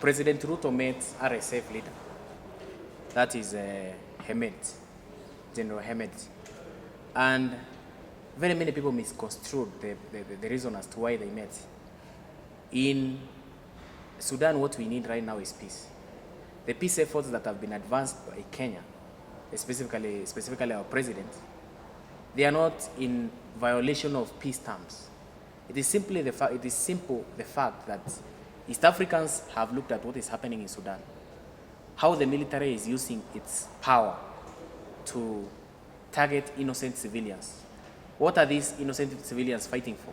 President RUTO met RSF leader, that is Hamed, General Hamed, and very many people misconstrued the reason as to why they met. In Sudan, what we need right now is peace. The peace efforts that have been advanced by Kenya, specifically our president, they are not in violation of peace terms. It is simple the fact that East Africans have looked at what is happening in Sudan, how the military is using its power to target innocent civilians. What are these innocent civilians fighting for?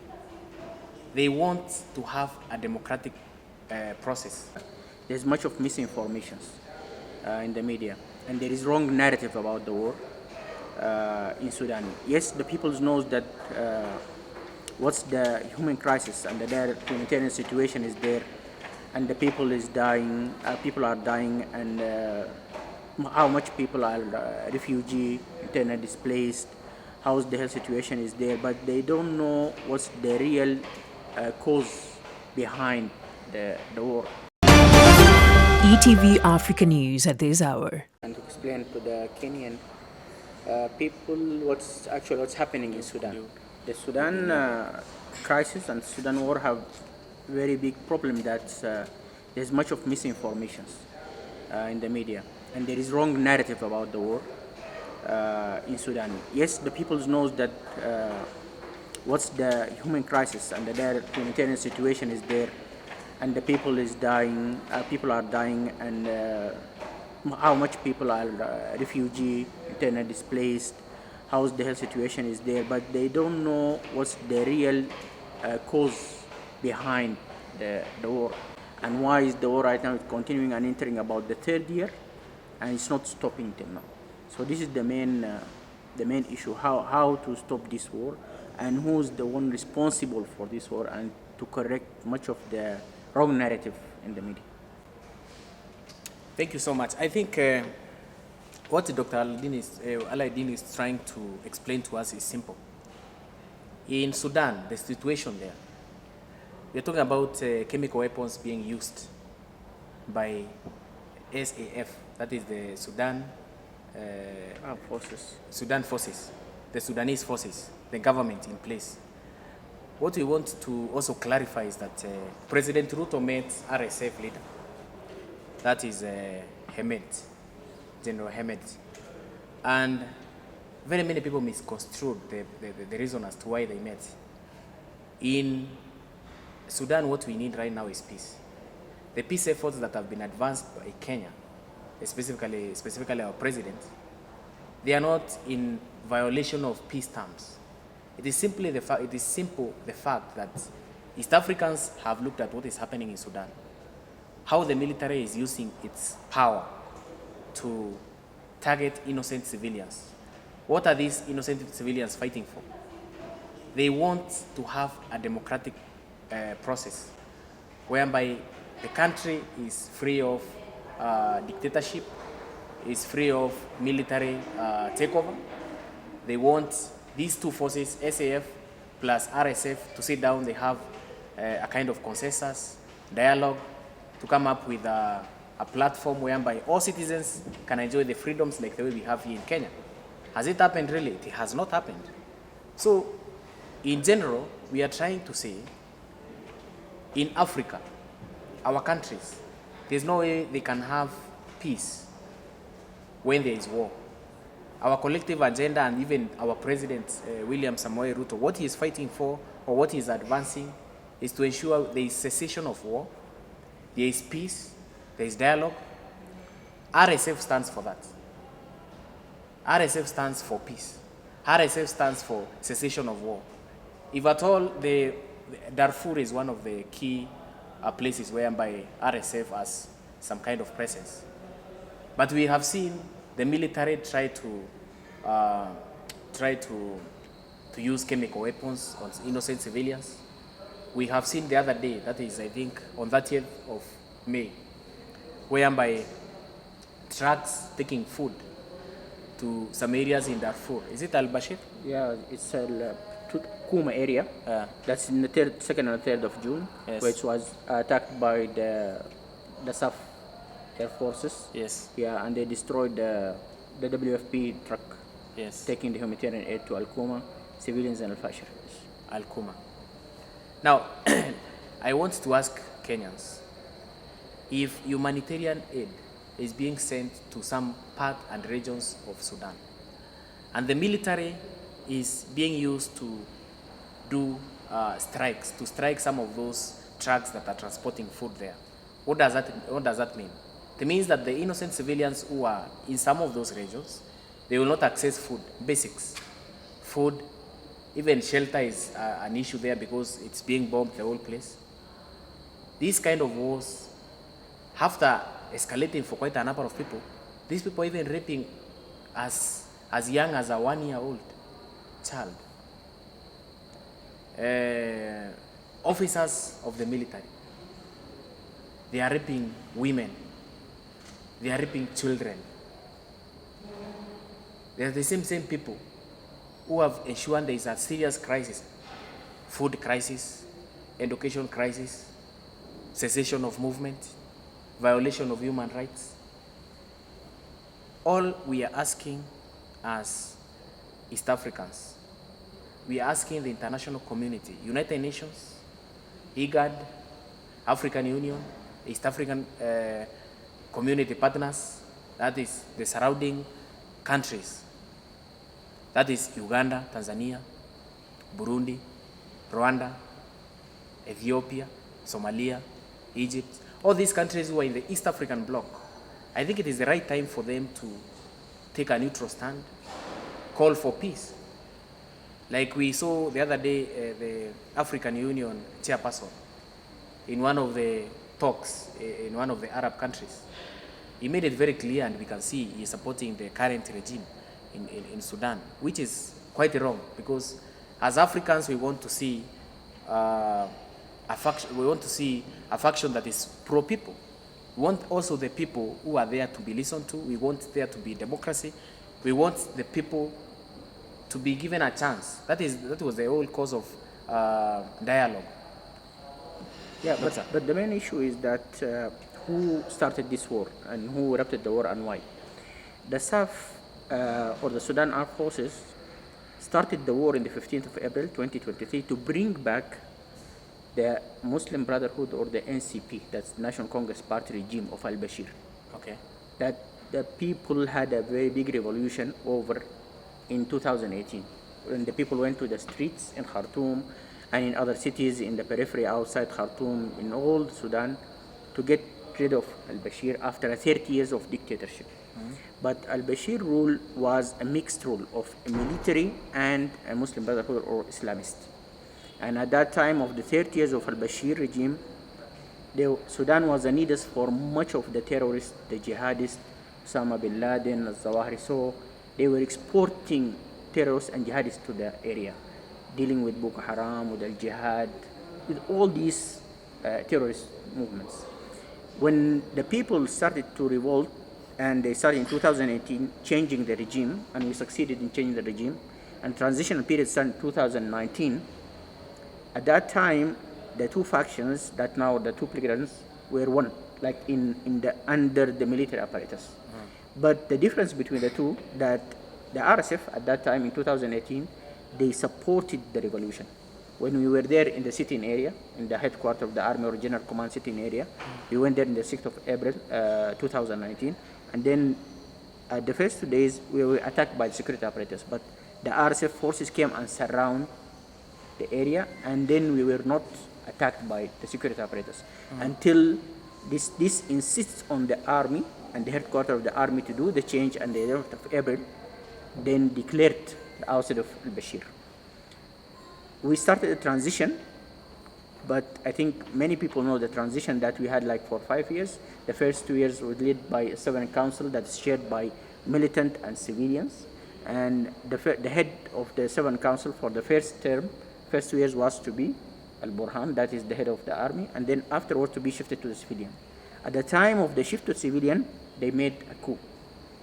They want to have a democratic process. There's much of misinformations in the media, and there is wrong narrative about the war in Sudan. Yes, the people knows that what's the human crisis and the humanitarian situation is there, and the people is dying. People are dying, and how much people are refugee, internally displaced, how the health situation is there, but they don't know what's the real cause behind the war. ETV Africa News at this hour. And to explain to the Kenyan people what's happening in Sudan. The Sudan crisis and Sudan war have very big problem that there's much of misinformations in the media, and there is wrong narrative about the war in Sudan. Yes, the people knows that what's the human crisis and the humanitarian situation is there, and the people is dying. People are dying, and how much people are refugee, internally displaced, how the health situation is there, but they don't know what's the real cause behind the war, and why is the war right now continuing and entering about the third year, and it's not stopping till now. So this is the main issue: how to stop this war, and who's the one responsible for this war, and to correct much of the wrong narrative in the media. Thank you so much. I think what Dr. Alaa Eldin is trying to explain to us is simple. In Sudan, the situation there, we're talking about chemical weapons being used by RSF, that is the Sudan forces, the Sudanese forces, the government in place. What we want to also clarify is that President RUTO met RSF leader, that is Hamed, General Hamed, and very many people misconstrued the reason as to why they met. In Sudan, what we need right now is peace. The peace efforts that have been advanced by Kenya, specifically our president, they are not in violation of peace terms. It is simple the fact that East Africans have looked at what is happening in Sudan, how the military is using its power to target innocent civilians. What are these innocent civilians fighting for? They want to have a democratic process whereby the country is free of dictatorship, is free of military takeover. They want these two forces, SAF plus RSF, to sit down. They have a kind of consensus, dialogue, to come up with a platform whereby all citizens can enjoy the freedoms like the way we have here in Kenya. Has it happened really? It has not happened. So, in general, we are trying to say, in Africa, our countries, there's no way they can have peace when there is war. Our collective agenda, and even our president, William Samoei Ruto, what he is fighting for, or what he is advancing, is to ensure there is cessation of war, there is peace, there is dialogue. RSF stands for that. RSF stands for peace. RSF stands for cessation of war. If at all, Darfur is one of the key places whereby RSF has some kind of presence. But we have seen the military try to use chemical weapons on innocent civilians. We have seen the other day, that is, I think, on 30th of May, whereby trucks taking food to some areas in Darfur. Is it Al-Bashir? Yeah, it's Kuma area. That's in the 2nd and 3rd of June, Yes. which was attacked by the the SAF air forces. Yes. Yeah, and they destroyed the WFP truck Yes. taking the humanitarian aid to Al-Kuma, civilians and Al-Fashir. Al-Kuma. Now, I want to ask Kenyans, if humanitarian aid is being sent to some part and regions of Sudan, and the military is being used to do strikes, to strike some of those trucks that are transporting food there, what does that mean? It means that the innocent civilians who are in some of those regions, they will not access food, basics. Food, even shelter is an issue there because it's being bombed the whole place. These kind of wars, after escalating for quite a number of people, these people even raping as young as a 1-year-old child. Officers of the military, they are raping women, they are raping children. They are the same people who have ensured there is a serious crisis, food crisis, education crisis, cessation of movement, violation of human rights. All we are asking as East Africans, we are asking the international community, United Nations, IGAD, African Union, East African community partners, that is the surrounding countries, that is Uganda, Tanzania, Burundi, Rwanda, Ethiopia, Somalia, Egypt, all these countries who are in the East African bloc. I think it is the right time for them to take a neutral stand, call for peace. Like we saw the other day, the African Union chairperson, in one of the talks in one of the Arab countries, he made it very clear, and we can see he is supporting the current regime in Sudan, which is quite wrong, because as Africans we want to see a faction that is pro-people. We want also the people who are there to be listened to. We want there to be democracy. We want the people to be given a chance. That was the whole cause of dialogue. Yeah, but the main issue is that who started this war and who erupted the war and why. The SAF, or the Sudan Armed Forces, started the war on the 15th of April 2023 to bring back the Muslim Brotherhood, or the NCP, that's the National Congress Party regime of al-Bashir. Okay. That the people had a very big revolution over in 2018, when the people went to the streets in Khartoum and in other cities in the periphery outside Khartoum, in all Sudan, to get rid of al-Bashir after 30 years of dictatorship. But al-Bashir rule was a mixed rule of a military and a Muslim Brotherhood or Islamist. And at that time of the 30 years of al-Bashir regime, Sudan was a nidus for much of the terrorists, the jihadists, Osama bin Laden, al-Zawahiri. So they were exporting terrorists and jihadists to the area, dealing with Boko Haram, with al-Jihad, with all these terrorist movements. When the people started to revolt, and they started in 2018 changing the regime, and we succeeded in changing the regime, and transitional period started in 2019, at that time, the two factions, that now the two belligerents, were one, like under the military apparatus. But the difference between the two, that the RSF at that time in 2018, they supported the revolution. When we were there in the sitting area, in the headquarters of the army or general command sitting area, we went there in the 6th of April 2019, and then the first 2 days we were attacked by the security apparatus, but the RSF forces came and surround the area, and then we were not attacked by the security apparatus until this insists on the army and the headquarters of the army to do the change, and the 11th of April then declared the ousted of al-Bashir. We started a transition, but I think many people know the transition that we had like for 5 years. The first 2 years was led by a sovereign council that is shared by militant and civilians, and the head of the sovereign council for the first 2 years was to be Al-Burhan, that is the head of the army, and then afterwards to be shifted to the civilian. At the time of the shift to civilian, they made a coup.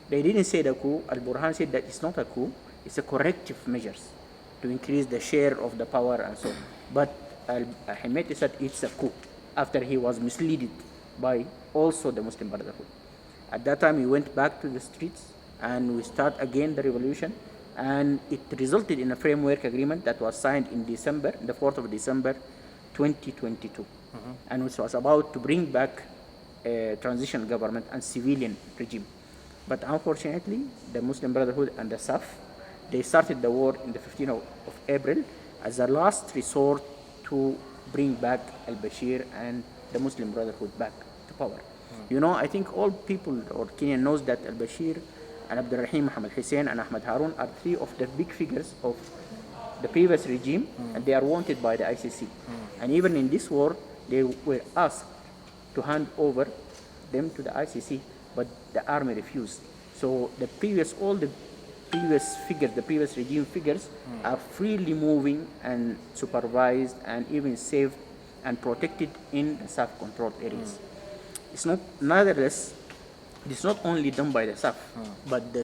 They didn't say the coup. Al-Burhan said that it's not a coup, it's a corrective measures to increase the share of the power and so on. But Hemeti said it's a coup after he was misled by also the Muslim Brotherhood. At that time, we went back to the streets and we start again the revolution, and it resulted in a framework agreement that was signed in December, the 4th of December, 2022, and which was about to bring back a transition government and civilian regime. But unfortunately, the Muslim Brotherhood and the SAF, they started the war in the 15th of April as a last resort to bring back al-Bashir and the Muslim Brotherhood back to power. You know, I think all people or Kenya knows that al-Bashir and Abdul Rahim Muhammad Hussein and Ahmad Harun are three of the big figures of the previous regime, and they are wanted by the ICC. And even in this war, they were asked to hand over them to the ICC, but the army refused. So all the previous figures, the previous regime figures, are freely moving and supervised and even saved and protected in the SAF-controlled areas. It's not, nonetheless, it's not only done by the SAF, but the